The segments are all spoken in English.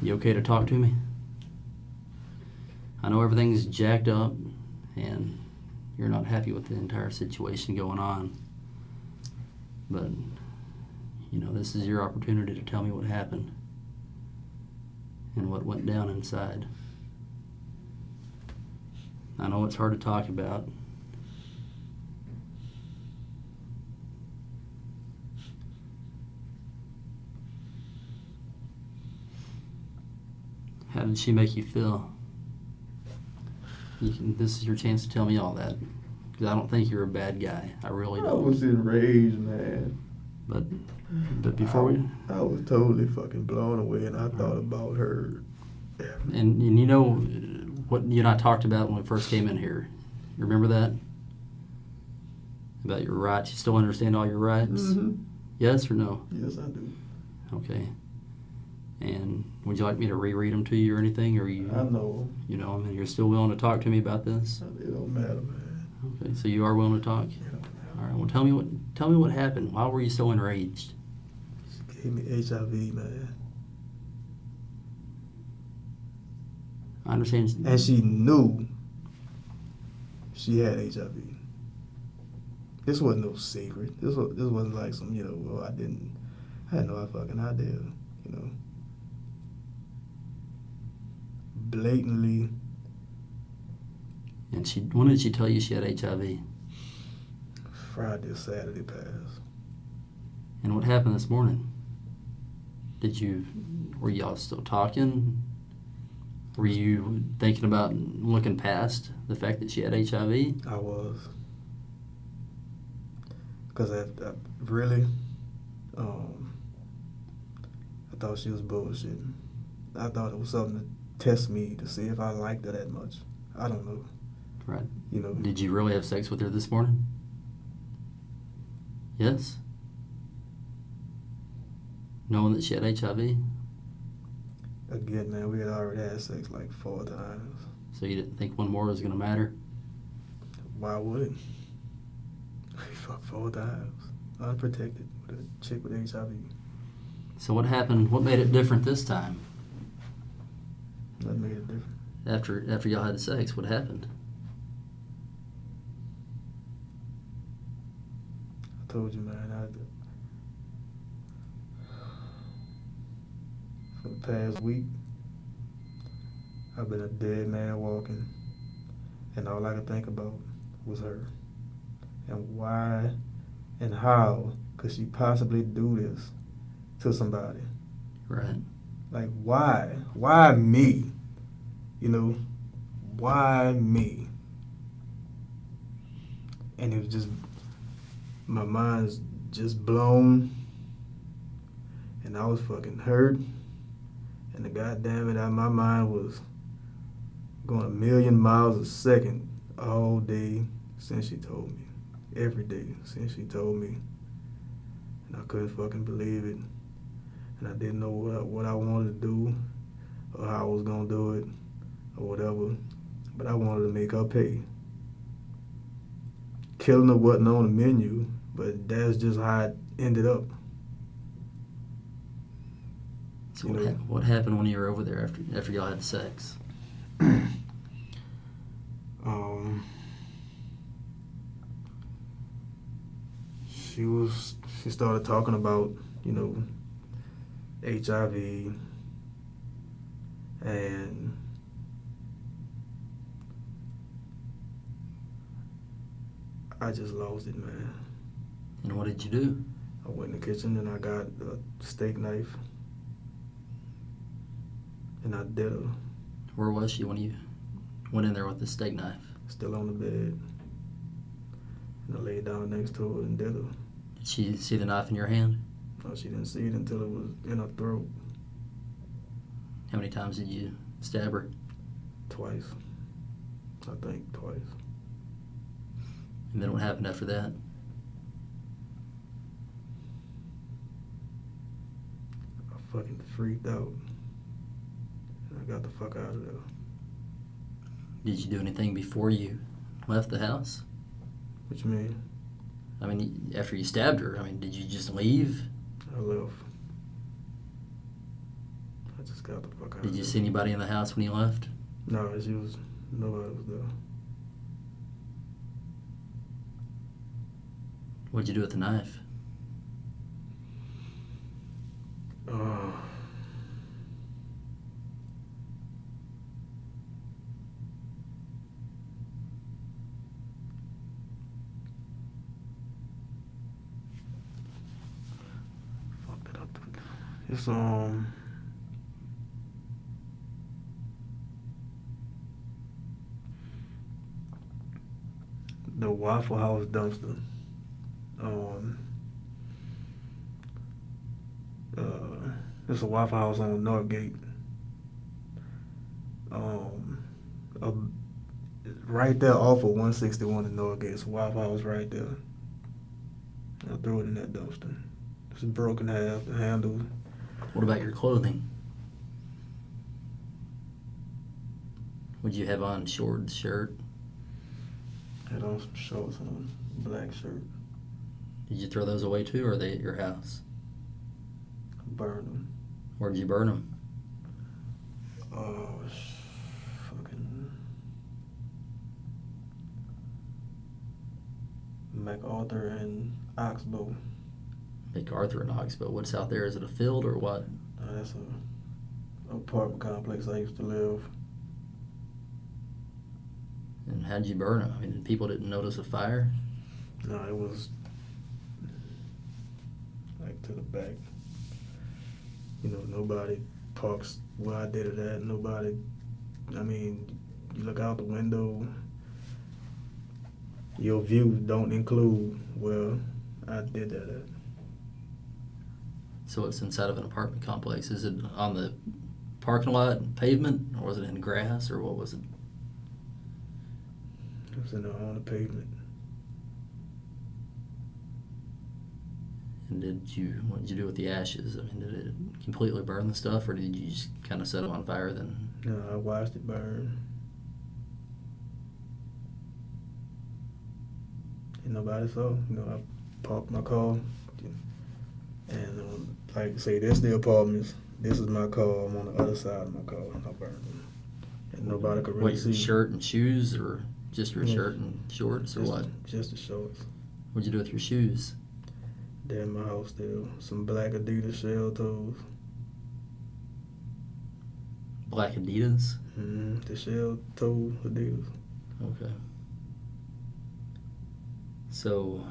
You okay to talk to me? I know everything's jacked up and you're not happy with the entire situation going on. But, this is your opportunity to tell me what happened and what went down inside. I know it's hard to talk about. How did she make you feel? This is your chance to tell me all that. Because I don't think you're a bad guy. I really don't. I was enraged, man. But before I was totally fucking blown away, and I thought about her. And you know what you and I talked about when we first came in here. You remember that? About your rights. You still understand all your rights? Mm-hmm. Yes or no? Yes, I do. Okay. And would you like me to reread them to you or anything? Or you? I know. You're still willing to talk to me about this? It don't matter, man. Okay, so you are willing to talk? All right. Well, tell me what happened. Why were you so enraged? She gave me HIV, man. I understand. And she knew she had HIV. This wasn't no secret. This wasn't like some, I had no fucking idea, Blatantly. And when did she tell you she had HIV? Friday or Saturday passed. And what happened this morning? Were y'all still talking? Were you thinking about looking past the fact that she had HIV? I was. Because I really, I thought she was bullshitting. I thought it was something to test me to see if I liked her that much. I don't know. Right. Did you really have sex with her this morning? Yes? Knowing that she had HIV? Again, man, we had already had sex like 4 times. So you didn't think one more was going to matter? Why would it? We fucked 4 times. Unprotected with a chick with HIV. So what happened? What made it different this time? What made it different? After y'all had sex, what happened? I told you, man, for the past week, I've been a dead man walking, and all I could think about was her. And why and how could she possibly do this to somebody? Right. Like, why? Why me? Why me? And it was just, my mind's just blown, and I was fucking hurt, and the goddamn it, my mind was going 1,000,000 miles a second all day since she told me. Every day since she told me. And I couldn't fucking believe it. And I didn't know what I wanted to do or how I was going to do it or whatever. But I wanted to make her pay. Killing her wasn't on the menu, but that's just how it ended up. So what happened when you were over there after y'all had sex? She started talking about, HIV, and I just lost it, man. And what did you do? I went in the kitchen and I got a steak knife and I did her. Where was she when you went in there with the steak knife? Still on the bed. And I laid down next to her and did her. Did she see the knife in your hand? No, she didn't see it until it was in her throat. How many times did you stab her? Twice. I think twice. And then what happened after that? I fucking freaked out. And I got the fuck out of there. Did you do anything before you left the house? What you mean? I mean, after you stabbed her, did you just leave? I left. I just got the fuck out. Did you see anybody in the house when you left? No, nobody was there. What'd you do with the knife? Fucked it up. It's the Waffle House dumpster. It's a Waffle House on Northgate. Right there off of 161 in Northgate. It's a Waffle House right there. I threw it in that dumpster. It's broken half, the handle. What about your clothing? What'd you have on? Shorts, shirt? Had on some shorts on, black shirt. Did you throw those away too, or are they at your house? Burned them. Where'd you burn them? Fucking MacArthur and Oxbow. MacArthur and Oxbow. What's out there? Is it a field or what? That's a apartment complex I used to live. And how'd you burn them? I mean, people didn't notice a fire? No, it was like to the back. You know, nobody parks where I did it at. Nobody, I mean, you look out the window, your view don't include where I did that at. So it's inside of an apartment complex. Is it on the parking lot pavement, or was it in grass, or what was it? It was on the pavement. And what did you do with the ashes? I mean, did it completely burn the stuff, or did you just kind of set it on fire then? No, I watched it burn. And nobody saw. You know, I parked my car, and like I say, this the apartments. This is my car. I'm on the other side of my car, and I burned them. And nobody could really what, see. Shirt and shoes, or just your shirt and shorts, or what? Just the shorts. What'd you do with your shoes? They're in my house still. Some black Adidas shell toes. Black Adidas? Mm-hmm. The shell toe Adidas. Okay. So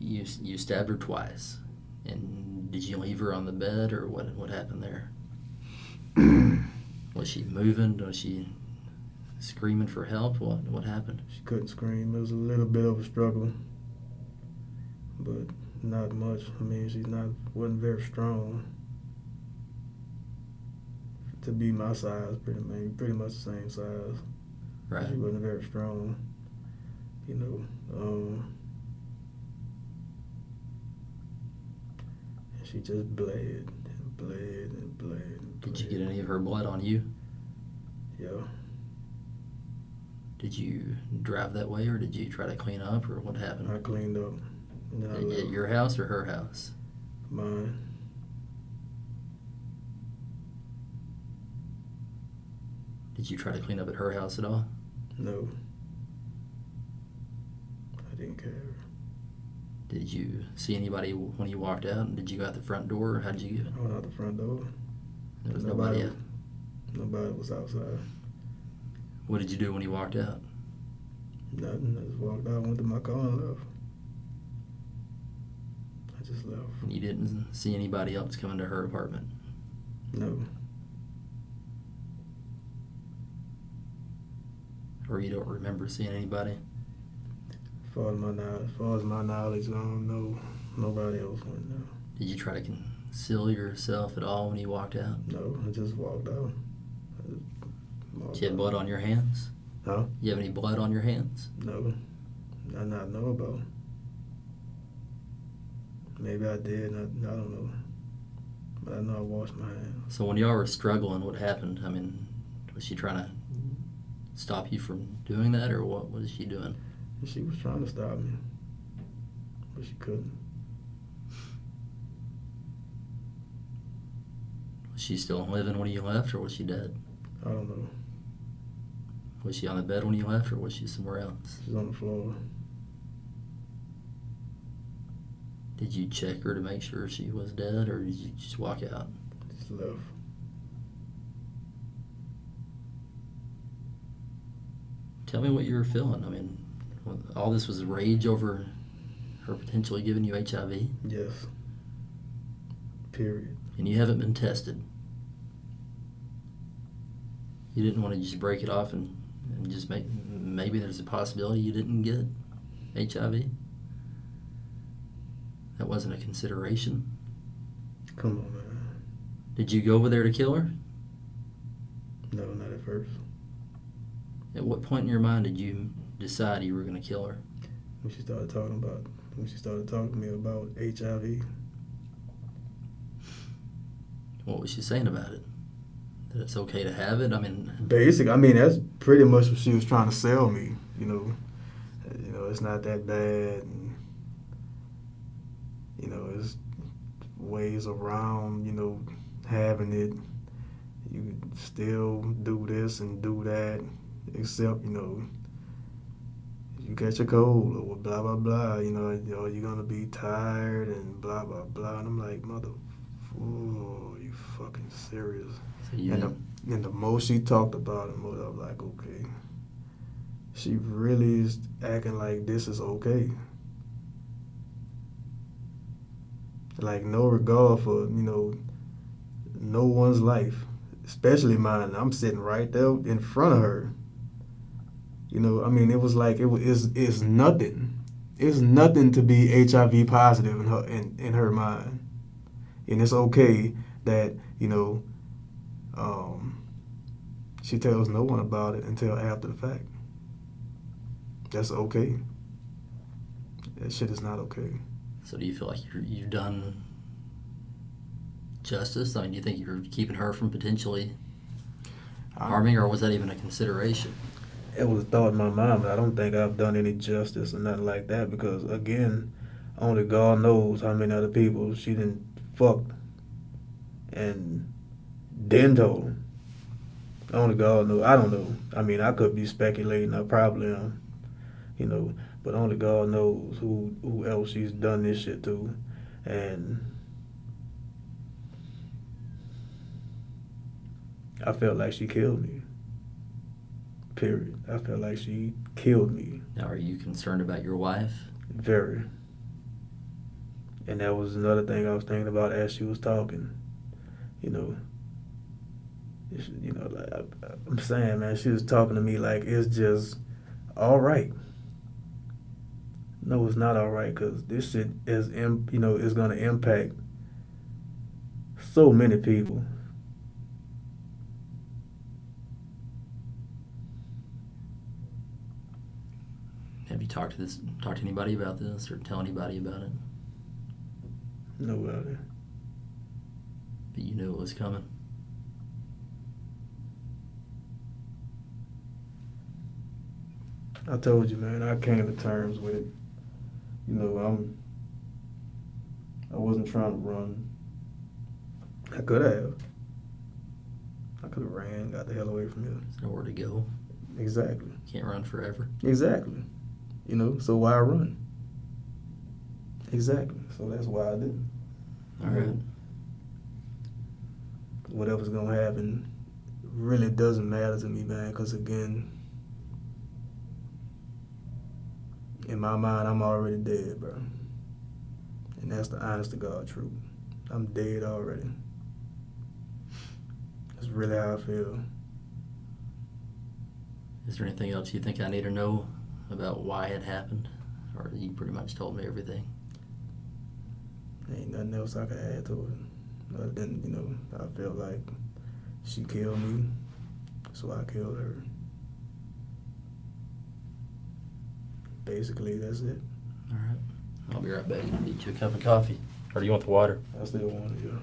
you stabbed her twice, and did you leave her on the bed, or what happened there? Was she moving? Was she screaming for help? What happened? She couldn't scream. It was a little bit of a struggle, but not much. I mean, wasn't very strong to be my size. Pretty much the same size. Right. She wasn't very strong. You know, she just bled and bled and bled and bled. Did you get any of her blood on you? Yeah. Did you drive that way, or did you try to clean up, or what happened? I cleaned up. And then I left. At your house or her house? Mine. Did you try to clean up at her house at all? No. I didn't care. Did you see anybody when you walked out? Did you go out the front door, or how did you get? I went out the front door. There was nobody out. Nobody was outside. What did you do when you walked out? Nothing. I just walked out, went to my car and left. I just left. And you didn't see anybody else coming to her apartment? No. Or you don't remember seeing anybody? As far as my knowledge, I don't know. Nobody else went there. Did you try to conceal yourself at all when you walked out? No, I just walked out. Did you have blood on your hands? Huh? You have any blood on your hands? No. I not know about. Maybe I did. I don't know. But I know I washed my hands. So when y'all were struggling, what happened? I mean, was she trying to stop you from doing that, or what was she doing? She was trying to stop me, but she couldn't. Was she still living when you left, or was she dead? I don't know. Was she on the bed when you left, or was she somewhere else? She's on the floor. Did you check her to make sure she was dead, or did you just walk out? Just left. Tell me what you were feeling. I mean, all this was rage over her potentially giving you HIV, Yes. Period. and you haven't been tested. You didn't want to just break it off and just maybe there's a possibility you didn't get HIV? That wasn't a consideration? Come on, man. Did you go over there to kill her? No, not at first. At what point in your mind did you decide you were going to kill her? When she started talking to me about HIV. What was she saying about it? That it's okay to have it? I mean, That's pretty much what she was trying to sell me. You know, it's not that bad. And, there's ways around. Having it. You can still do this and do that, except you catch a cold or blah blah blah. You're gonna be tired and blah blah blah. And I'm like, oh, you fucking serious? so you And the more she talked about it, the more I was like, okay. She really is acting like this is okay. Like no regard for, no one's life, especially mine. I'm sitting right there in front of her. It was like it's nothing. It's nothing to be HIV positive in her mind. And it's okay that, she tells no one about it until after the fact. That's okay. That shit is not okay. So do you feel like you've done justice? I mean, do you think you're keeping her from potentially harming her, or was that even a consideration? It was a thought in my mind, but I don't think I've done any justice or nothing like that because, again, only God knows how many other people she done fucked and then told them. Only God knows. I don't know. I could be speculating. I probably am. But only God knows who else she's done this shit to. And I felt like she killed me. Period. I felt like she killed me. Now, are you concerned about your wife? Very. And that was another thing I was thinking about as she was talking. Like I'm saying, man, she was talking to me like it's just all right. No, it's not all right because this shit is going to impact so many people. Have you talked to anybody about this, or tell anybody about it? Nobody. But you knew it was coming. I told you, man, I came to terms with it. I wasn't trying to run. I could have. I could have ran, got the hell away from here. There's nowhere to go. Exactly. Can't run forever. Exactly. So why run? Exactly. So that's why I didn't. All right. Whatever's going to happen really doesn't matter to me, man, because, again, in my mind, I'm already dead, bro. And that's the honest to God truth. I'm dead already. That's really how I feel. Is there anything else you think I need to know about why it happened? Or you pretty much told me everything? Ain't nothing else I can add to it. Other than, I felt like she killed me, so I killed her. Basically, that's it. All right. I'll be right back. Get you a cup of coffee. Or do you want the water? I still want it, yeah.